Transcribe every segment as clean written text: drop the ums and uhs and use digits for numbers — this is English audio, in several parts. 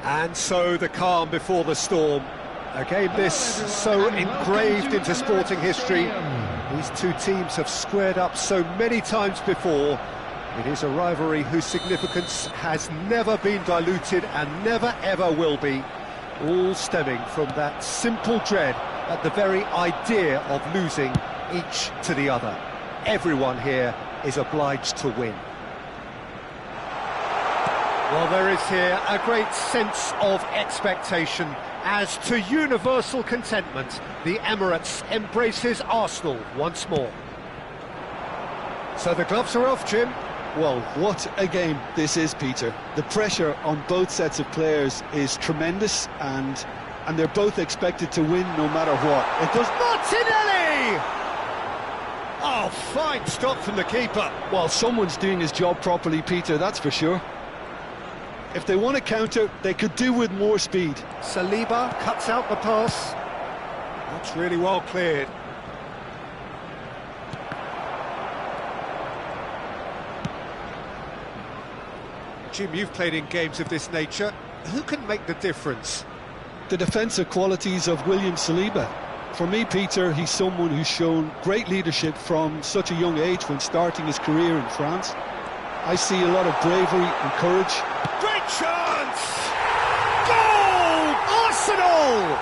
And so the calm before the storm. A game this so engraved into sporting history. These two teams have squared up so many times before. It is a rivalry whose significance has never been diluted and never ever will be. All stemming from that simple dread at the very idea of losing each to the other. Everyone here is obliged to win. Well, there is here a great sense of expectation as, to universal contentment, the Emirates embraces Arsenal once more. So the gloves are off, Jim. Well, what a game this is, Peter. The pressure on both sets of players is tremendous, and they're both expected to win no matter what. It does. Martinelli! Oh, fine stop from the keeper. Well, someone's doing his job properly, Peter, that's for sure. If they want to counter, they could do with more speed. Saliba cuts out the pass. That's really well cleared. Jim, you've played in games of this nature. Who can make the difference? The defensive qualities of William Saliba. For me, Peter, he's someone who's shown great leadership from such a young age when starting his career in France. I see a lot of bravery and courage. Great chance! Goal! Arsenal!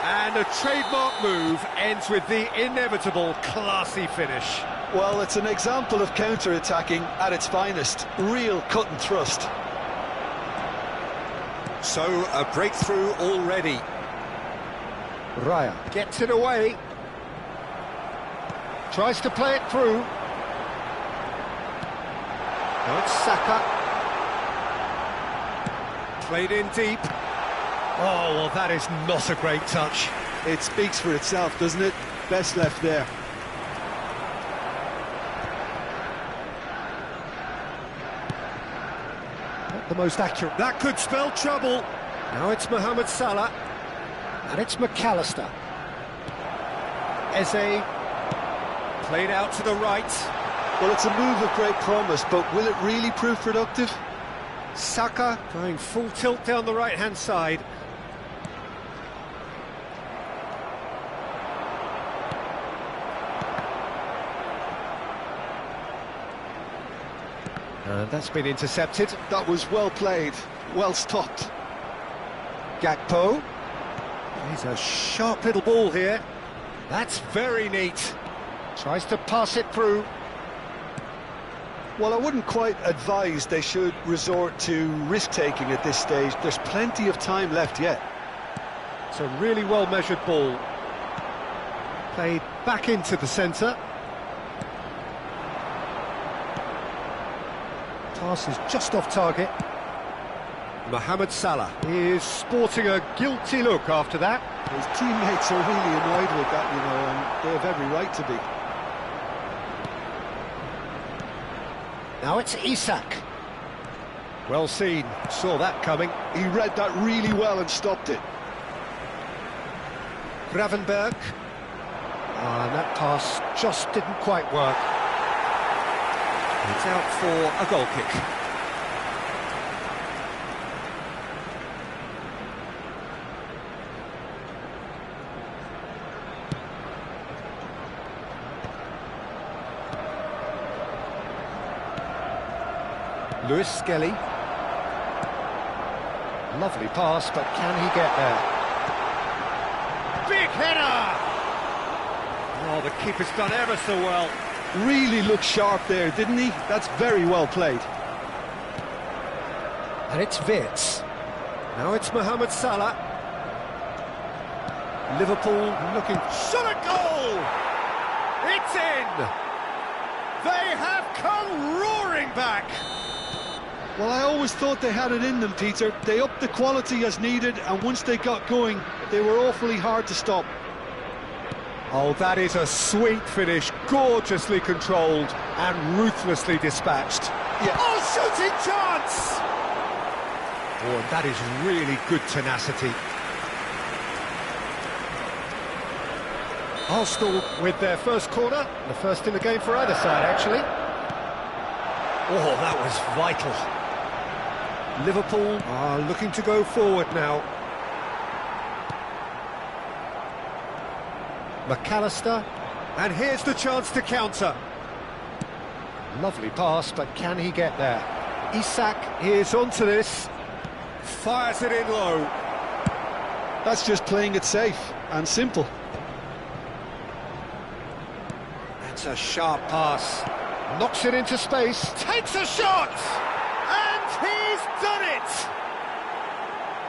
And a trademark move ends with the inevitable classy finish. Well, it's an example of counter-attacking at its finest. Real cut and thrust. So, a breakthrough already. Raya gets it away. Tries to play it through. Now it's Saka. Played in deep. Oh, well, that is not a great touch. It speaks for itself, doesn't it? Best left there. Not the most accurate. That could spell trouble. Now it's Mohamed Salah. And it's McAllister. Eze. Played out to the right. Well, it's a move of great promise, but will it really prove productive? Saka going full tilt down the right-hand side. And that's been intercepted. That was well played, well stopped. Gakpo. He's a sharp little ball here. That's very neat. Tries to pass it through. Well, I wouldn't quite advise they should resort to risk-taking at this stage. There's plenty of time left yet. It's a really well-measured ball. Played back into the centre. Pass is just off target. Mohamed Salah is sporting a guilty look after that. His teammates are really annoyed with that, you know, and they have every right to be. Now it's Isak. Well seen, saw that coming. He read that really well and stopped it. Gravenberg. And that pass just didn't quite work. It's out for a goal kick. Lewis Skelly. Lovely pass, but can he get there? Big header! Oh, the keeper's done ever so well. Really looked sharp there, didn't he? That's very well played. And it's Wirtz. Now it's Mohamed Salah. Liverpool looking... Shot a goal! It's in! They have come roaring back! Well, I always thought they had it in them, Peter. They upped the quality as needed, and once they got going, they were awfully hard to stop. Oh, that is a sweet finish, gorgeously controlled and ruthlessly dispatched. Yeah. Oh, shooting chance! Oh, and that is really good tenacity. Arsenal with their first corner, the first in the game for either side, actually. Oh, that was vital. Liverpool are looking to go forward now. McAllister, and here's the chance to counter. Lovely pass, but can he get there? Isak is onto this, fires it in low. That's just playing it safe and simple. That's a sharp pass, knocks it into space, takes a shot, and he's done it!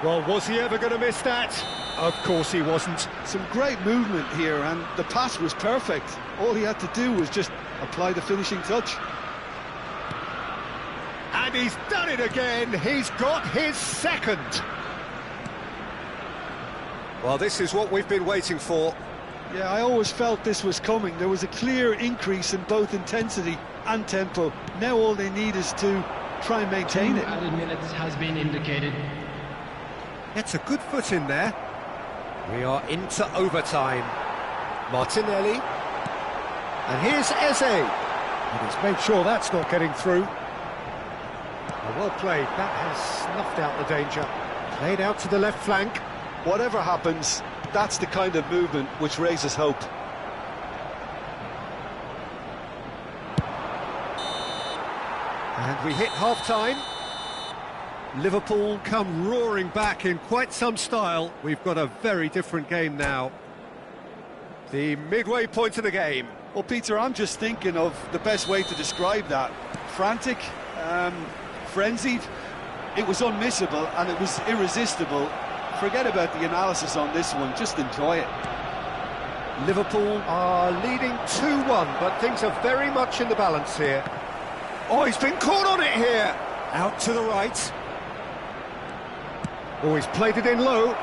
Well, was he ever going to miss that? Of course he wasn't. Some great movement here, and the pass was perfect. All he had to do was just apply the finishing touch. And he's done it again. He's got his second. Well, this is what we've been waiting for. Yeah, I always felt this was coming. There was a clear increase in both intensity and tempo. Now all they need is to try and maintain it. Added minutes has been indicated. It's a good foot in there. We are into overtime. Martinelli. And here's Eze. And he's made sure that's not getting through. Well played. That has snuffed out the danger. Played out to the left flank. Whatever happens, that's the kind of movement which raises hope. And we hit half-time. Liverpool come roaring back in quite some style. We've got a very different game now. The midway point of the game. Well, Peter, I'm just thinking of the best way to describe that. Frantic, frenzied. It was unmissable and it was irresistible. Forget about the analysis on this one, just enjoy it. Liverpool are leading 2-1, but things are very much in the balance here. Oh, he's been caught on it here. Out to the right. Oh, he's played it in low.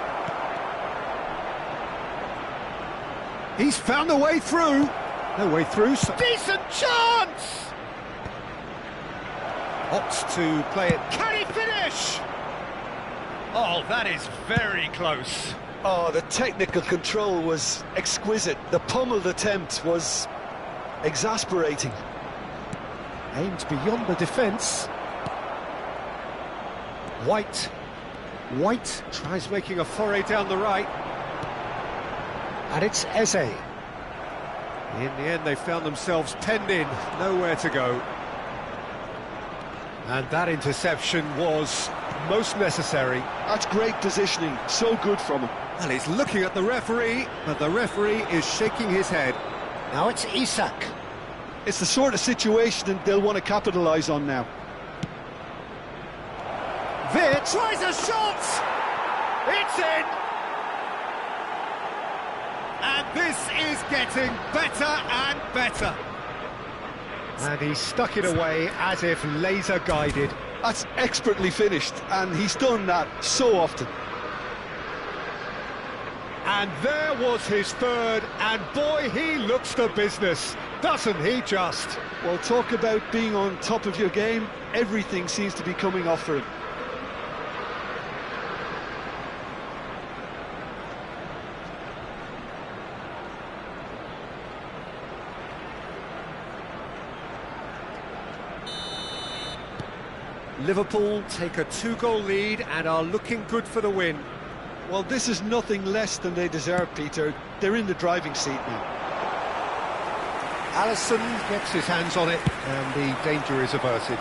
He's found a way through. No way through. So decent chance! Opts to play it. Can he finish? Oh, that is very close. Oh, the technical control was exquisite. The pummeled attempt was exasperating. Aimed beyond the defence. White tries making a foray down the right. And it's Eze. In the end, they found themselves penned in, nowhere to go. And that interception was most necessary. That's great positioning, so good from him. Well, he's looking at the referee, but the referee is shaking his head. Now it's Isak. It's the sort of situation they'll want to capitalise on now. Vitt tries a shot! It's in! And this is getting better and better. And he stuck it away as if laser-guided. That's expertly finished, and he's done that so often. And there was his third, and boy, he looks the business, doesn't he just? Well, talk about being on top of your game. Everything seems to be coming off for him. Liverpool take a 2-goal lead and are looking good for the win. Well, this is nothing less than they deserve, Peter. They're in the driving seat now. Alisson gets his hands on it and the danger is averted.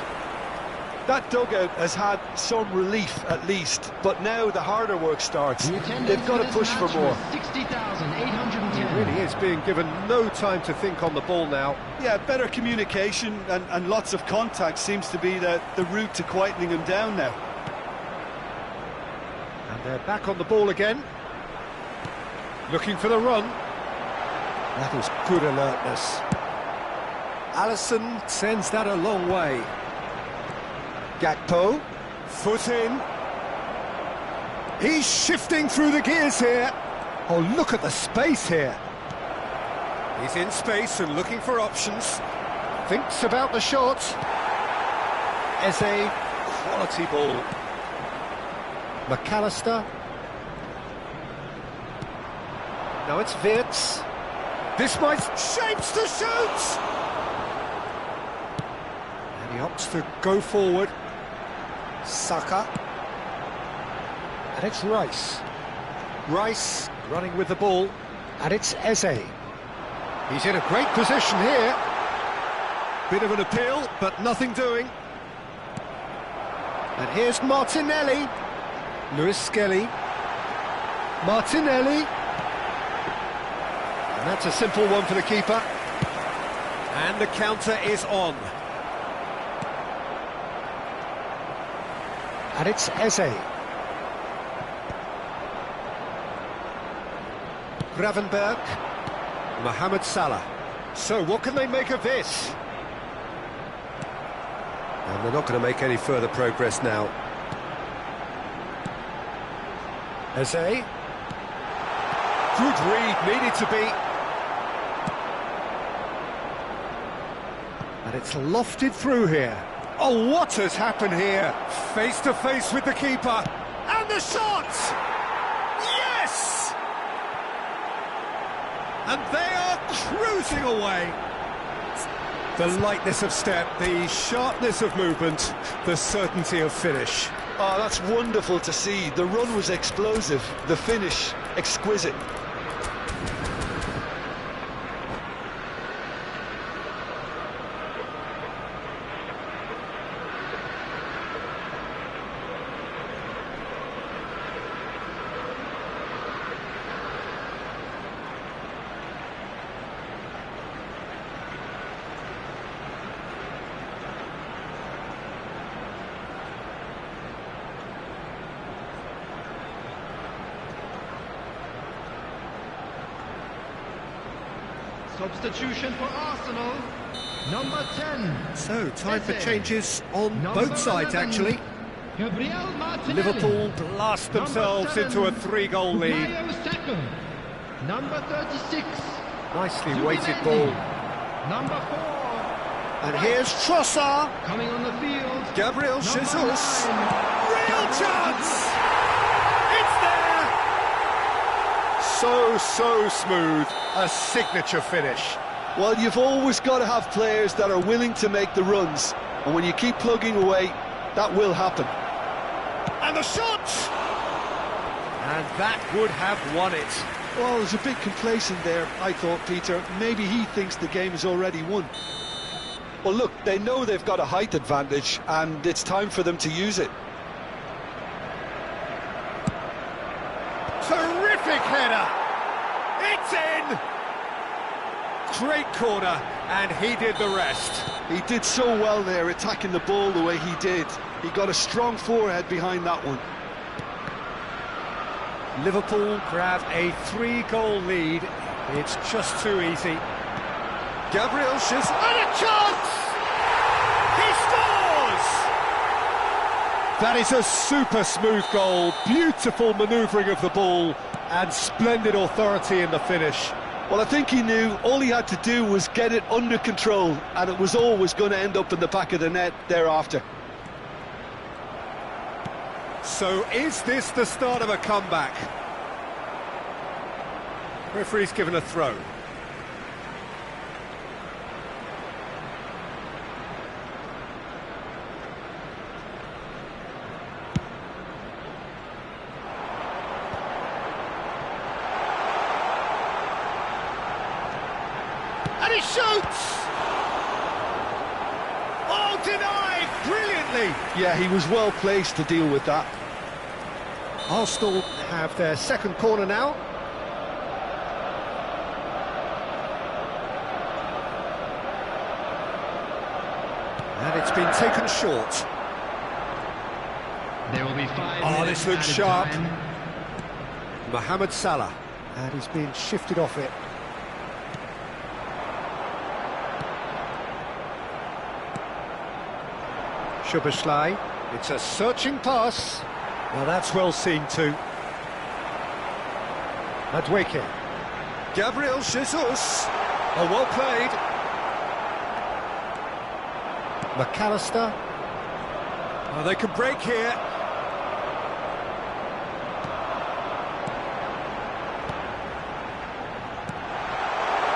That dugout has had some relief at least, but now the harder work starts. They've got to push for more. 60,810. He really is being given no time to think on the ball now. Yeah, better communication and lots of contact seems to be the route to quietening him down now. And they're back on the ball again. Looking for the run. That is good alertness. Alisson sends that a long way. Gakpo, foot in. He's shifting through the gears here. Oh, look at the space here. He's in space and looking for options. Thinks about the shot. Eze, quality ball. McAllister. Now it's Wirtz. This might shapes to shoot! And he opts to go forward. Saka. And it's Rice. Rice running with the ball. And it's Eze. He's in a great position here. Bit of an appeal, but nothing doing. And here's Martinelli. Lewis Skelly. Martinelli. And that's a simple one for the keeper. And the counter is on. And it's Eze. Gravenberg. Mohamed Salah. So what can they make of this? And they're not going to make any further progress now. Eze. Good read, needed to be. And it's lofted through here. Oh, what has happened here? Face to face with the keeper. And the shot! Yes! And they are cruising away. The lightness of step, the sharpness of movement, the certainty of finish. Oh, that's wonderful to see. The run was explosive, the finish exquisite. Substitution for Arsenal, number 10. So, time for Eze. changes on Number both sides, 11, actually. Gabriel Martinelli. Liverpool blast themselves into a 3-goal lead. Bukayo Saka. Number 36. Nicely Zubimendi. weighted ball. Number 4. And here's Trossard. Coming on the field. Gabriel Number Jesus. 9. Real chance! It's there! So smooth. A signature finish. Well, you've always got to have players that are willing to make the runs. And when you keep plugging away, that will happen. And the shot! And that would have won it. Well, there's a bit complacent there, I thought, Peter. Maybe he thinks the game is already won. Well, look, they know they've got a height advantage, and it's time for them to use it. Terrific header! It's in! Great corner, and he did the rest. He did so well there, attacking the ball the way he did. He got a strong forehead behind that one. Liverpool grab a 3-goal lead. It's just too easy. Gabriel Jesus, and a chance! He scores! That is a super smooth goal, beautiful manoeuvring of the ball, and splendid authority in the finish. Well, I think he knew all he had to do was get it under control, and it was always going to end up in the back of the net thereafter. So is this the start of a comeback? Referee's given a throw. And he shoots! Oh, denied brilliantly! Yeah, he was well placed to deal with that. Arsenal have their second corner now. And it's been taken short. There will be 5 Oh, minutes this looks added sharp. time. Mohamed Salah. And he's been shifted off it. Szoboszlai. It's a searching pass. Well, that's well seen too. Madueke. Gabriel Jesus. Oh, well played. McAllister. Oh, they can break here.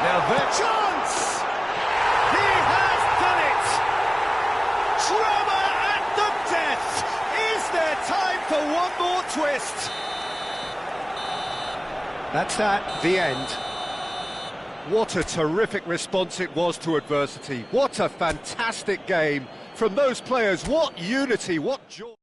Now their chance! He has done it! Drama at the death! Is there time for one more twist? That's that, the end. What a terrific response it was to adversity. What a fantastic game from those players. What unity, what joy.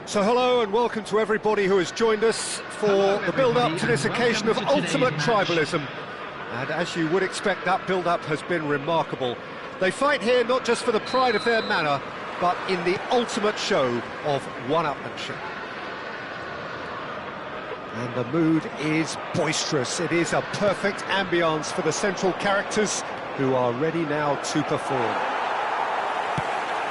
So hello and welcome to everybody who has joined us for the build-up to this occasion of ultimate tribalism. And as you would expect, that build-up has been remarkable. They fight here not just for the pride of their manor, but in the ultimate show of one-upmanship. And the mood is boisterous. It is a perfect ambience for the central characters who are ready now to perform.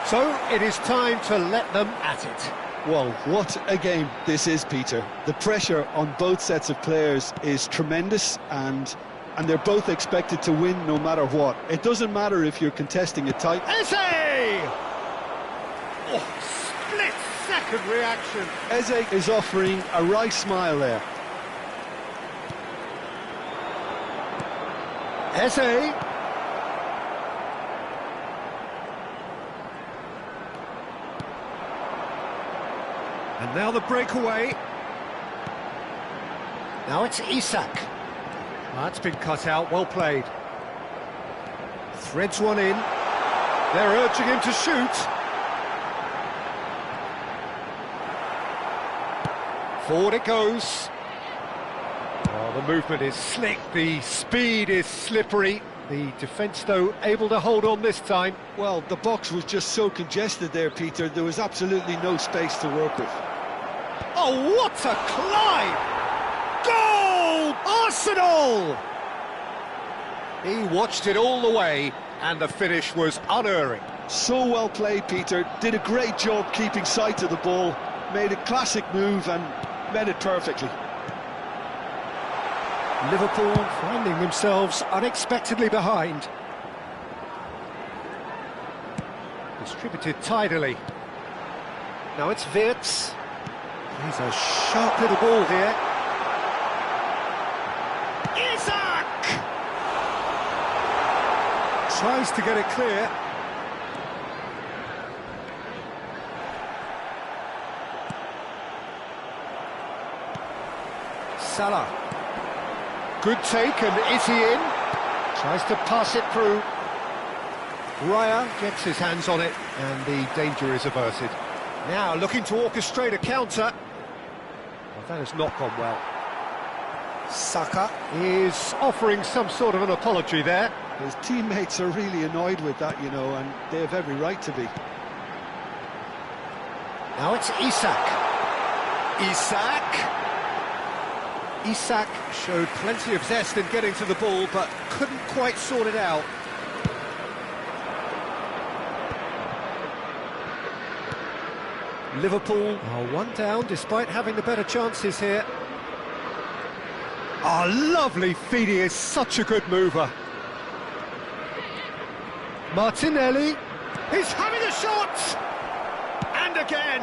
So it is time to let them at it. Well, what a game this is, Peter. The pressure on both sets of players is tremendous, and they're both expected to win no matter what. It doesn't matter if you're contesting a title. Eze! Oh, split-second reaction. Eze is offering a wry smile there. Eze. And now the breakaway. Now it's Isak. That's been cut out, well played. Threads one in. They're urging him to shoot. Forward it goes. Oh, the movement is slick, the speed is slippery. The defence, though, able to hold on this time. Well, the box was just so congested there, Peter. There was absolutely no space to work with. Oh, what a climb! Goal! Arsenal! He watched it all the way, and the finish was unerring. So well played, Peter. Did a great job keeping sight of the ball. Made a classic move and met it perfectly. Liverpool finding themselves unexpectedly behind. Distributed tidily. Now it's Wirtz. He's a sharp little ball here. Isak! Tries to get it clear. Salah. Good take, and is he in? Tries to pass it through. Raya gets his hands on it, and the danger is averted. Now looking to orchestrate a counter. Well, that has not gone well. Saka is offering some sort of an apology there. His teammates are really annoyed with that, you know, and they have every right to be. Now it's Isak. Isak showed plenty of zest in getting to the ball, but couldn't quite sort it out. Liverpool are one down despite having the better chances here. Lovely feed, he is such a good mover. Martinelli, he's having a shot! And again,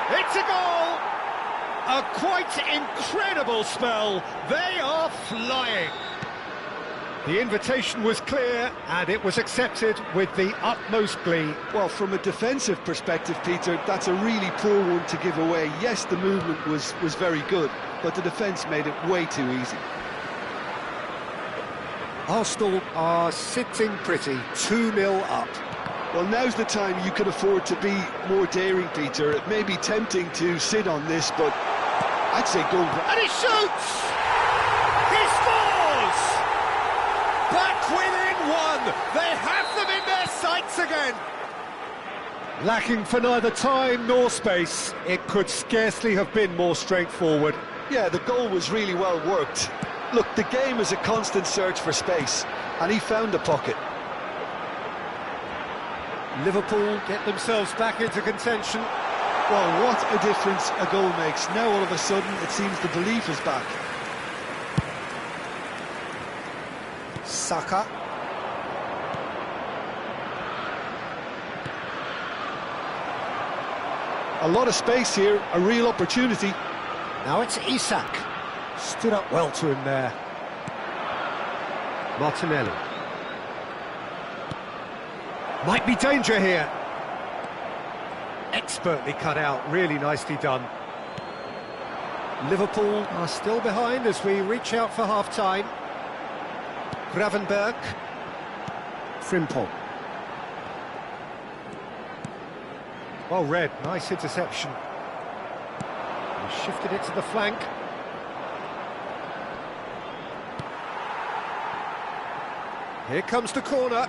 it's a goal! A quite incredible spell, they are flying! The invitation was clear, and it was accepted with the utmost glee. Well, from a defensive perspective, Peter, that's a really poor one to give away. Yes, the movement was very good, but the defence made it way too easy. Arsenal are sitting pretty, 2-0 up. Well, now's the time you can afford to be more daring, Peter. It may be tempting to sit on this, but I'd say go. And he shoots! He scores! Back within one! They have them in their sights again! Lacking for neither time nor space, it could scarcely have been more straightforward. Yeah, the goal was really well worked. Look, the game is a constant search for space, and he found the pocket. Liverpool get themselves back into contention. Well, what a difference a goal makes. Now all of a sudden it seems the belief is back. Saka. A lot of space here, a real opportunity. Now it's Isak. Stood up well to him there. Martinelli. Might be danger here. Expertly cut out, really nicely done. Liverpool are still behind as we reach out for half-time. Gravenberg. Frimpong. Well read, nice interception. He shifted it to the flank. Here comes the corner.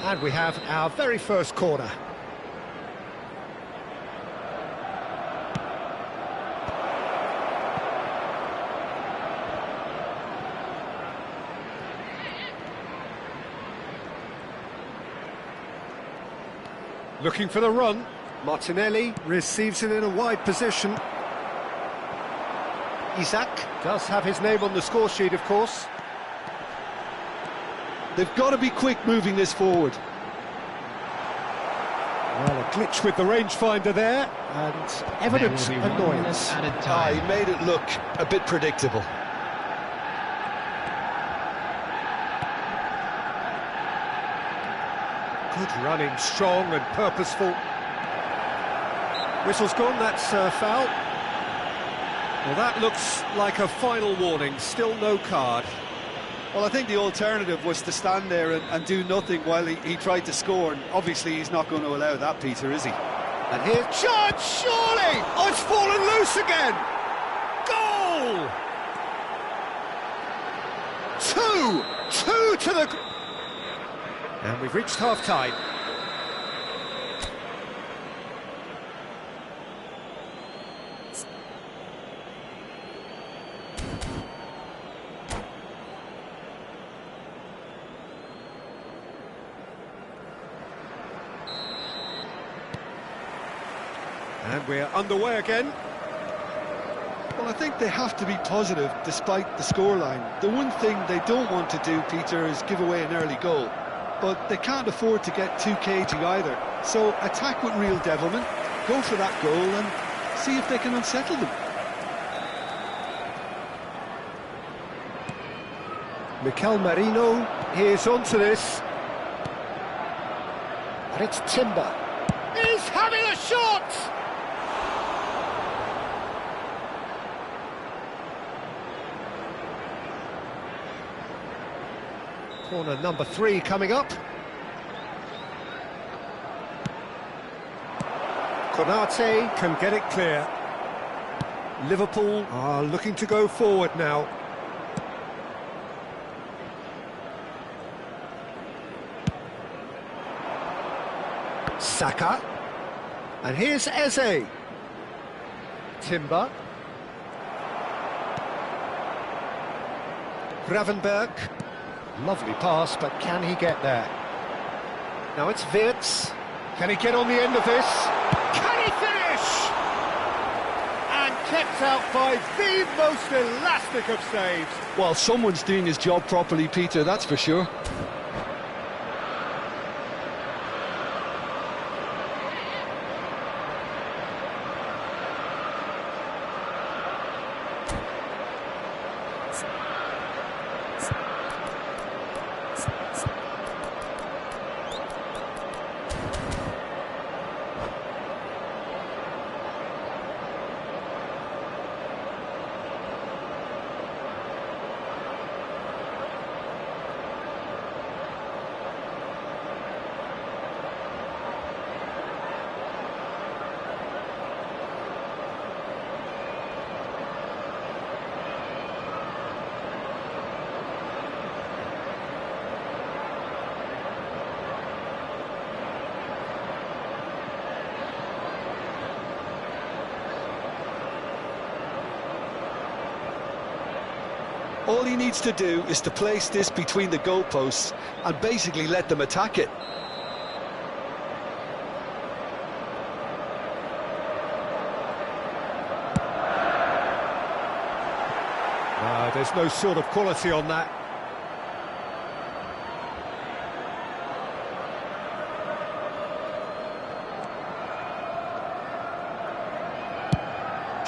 And we have our very first corner. Looking for the run. Martinelli receives it in a wide position. Isak does have his name on the score sheet, of course. They've got to be quick moving this forward. Well, a glitch with the rangefinder there, and evident annoyance. He made it look a bit predictable. Good running, strong and purposeful. Whistle's gone, that's foul. Well, that looks like a final warning, still no card. Well, I think the alternative was to stand there and do nothing while he tried to score, and obviously he's not going to allow that, Peter, is he? And here's Judge, surely! Oh, it's fallen loose again! Goal! Two to the... And we've reached half-time. And we're underway again. Well, I think they have to be positive despite the scoreline. The one thing they don't want to do, Peter, is give away an early goal. But they can't afford to get too cagey either. So attack with real devilment, go for that goal and see if they can unsettle them. Mikel Merino is onto this. And it's Timber. He's having a shot! Corner number 3 coming up. Konate can get it clear. Liverpool are looking to go forward now. Saka. And here's Eze. Timber. Gravenberg. Lovely pass, but can he get there? Now it's Wirtz. Can he get on the end of this? Can he finish? And kept out by the most elastic of saves. Well, someone's doing his job properly, Peter, that's for sure. All he needs to do is to place this between the goalposts and basically let them attack it. There's no sort of quality on that.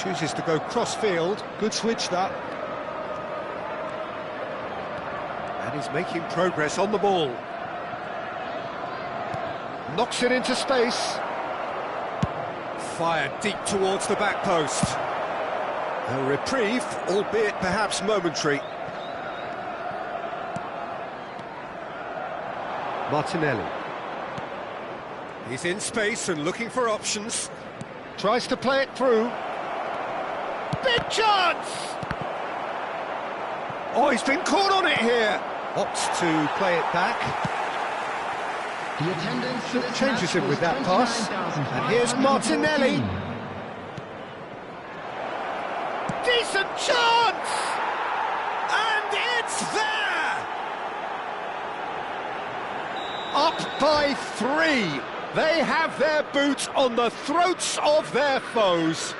Chooses to go cross-field. Good switch, that. And he's making progress on the ball. Knocks it into space. Fired deep towards the back post. A reprieve, albeit perhaps momentary. Martinelli. He's in space and looking for options. Tries to play it through. Big chance! Oh, he's been caught on it here. Opts to play it back. The attendance for this Changes match him with was that pass. And here's Martinelli. 29,514. Decent chance! And it's there! Up by 3. They have their boots on the throats of their foes.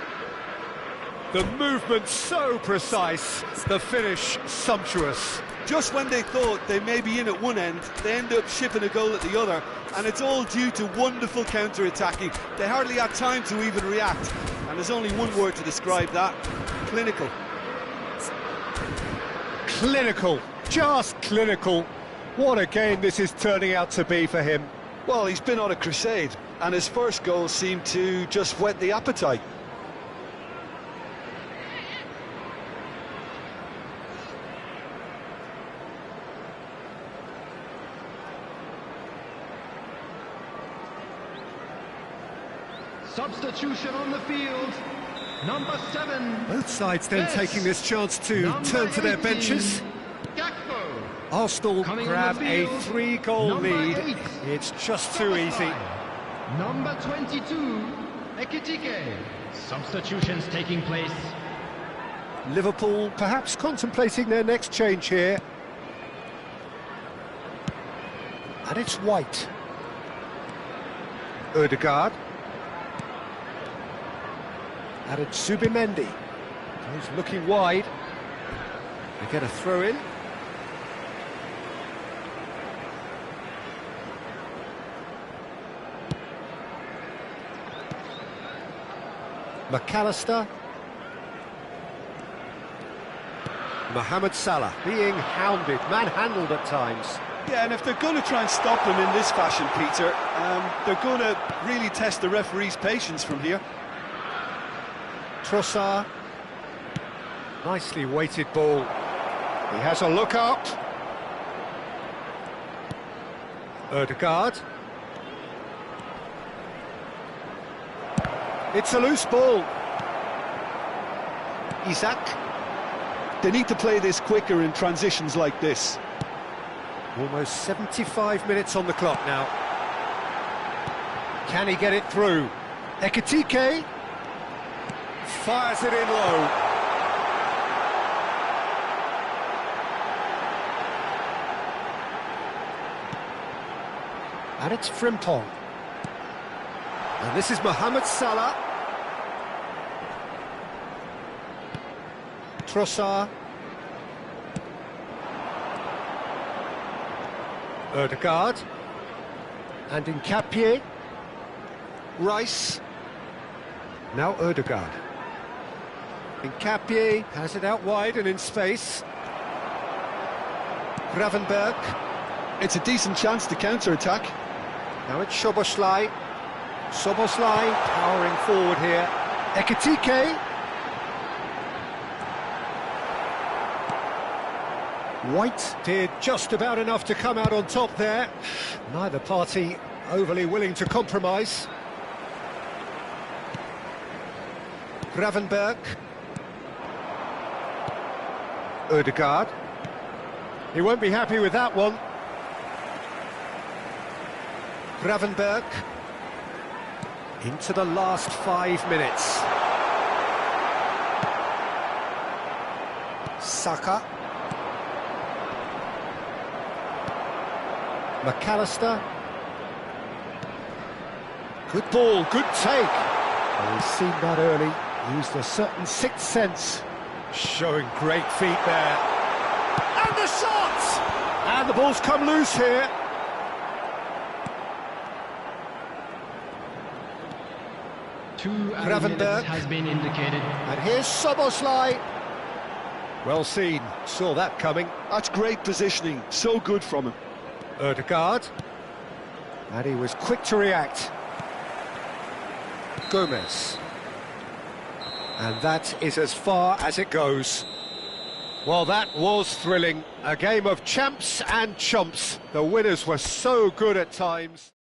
The movement so precise, the finish sumptuous. Just when they thought they may be in at one end, they end up shipping a goal at the other, and it's all due to wonderful counter-attacking. They hardly had time to even react, and there's only one word to describe that: clinical. Clinical, just clinical. What a game this is turning out to be for him. Well, he's been on a crusade, and his first goal seemed to just whet the appetite. Substitution on the field. Number 7. Both sides then Yes. taking this chance to Number turn to their 18, benches. Gakpo. Arsenal Coming on grab the a field, 3-goal number lead. 8, It's just too easy. Number 22, Ekitike. Substitutions taking place. Liverpool perhaps contemplating their next change here. And it's White. Ødegaard. And it's Zubimendi. He's looking wide. They get a throw in. McAllister. Mohamed Salah being hounded, manhandled at times. Yeah, and if they're going to try and stop him in this fashion, Peter, they're going to really test the referee's patience from here. Trossard. Nicely weighted ball. He has a look up. It's a loose ball. Isak. They need to play this quicker in transitions like this. Almost 75 minutes on the clock now. Can he get it through? Ekitike fires it in low. And it's Frimpong. And this is Mohamed Salah. Trossard. Ødegaard. And Nkapie. Rice. Now Ødegaard. Nkapie has it out wide and in space. Gravenberch. It's a decent chance to counter-attack. Now it's Szoboszlai. Szoboszlai powering forward here. Ekitike. White did just about enough to come out on top there. Neither party overly willing to compromise. Gravenberch. Ødegaard. He won't be happy with that one. Gravenberch. Into the last 5 minutes. Saka. McAllister. Good ball, good take. Well, he's seen that early, used a certain sixth sense. Showing great feet there. And the shot! And the ball's come loose here. Gravenberch has been indicated. And here's Szoboszlai. Well seen, saw that coming. That's great positioning, so good from him. Ødegaard. And he was quick to react. Gomez. And that is as far as it goes. Well, that was thrilling. A game of champs and chumps. The winners were so good at times.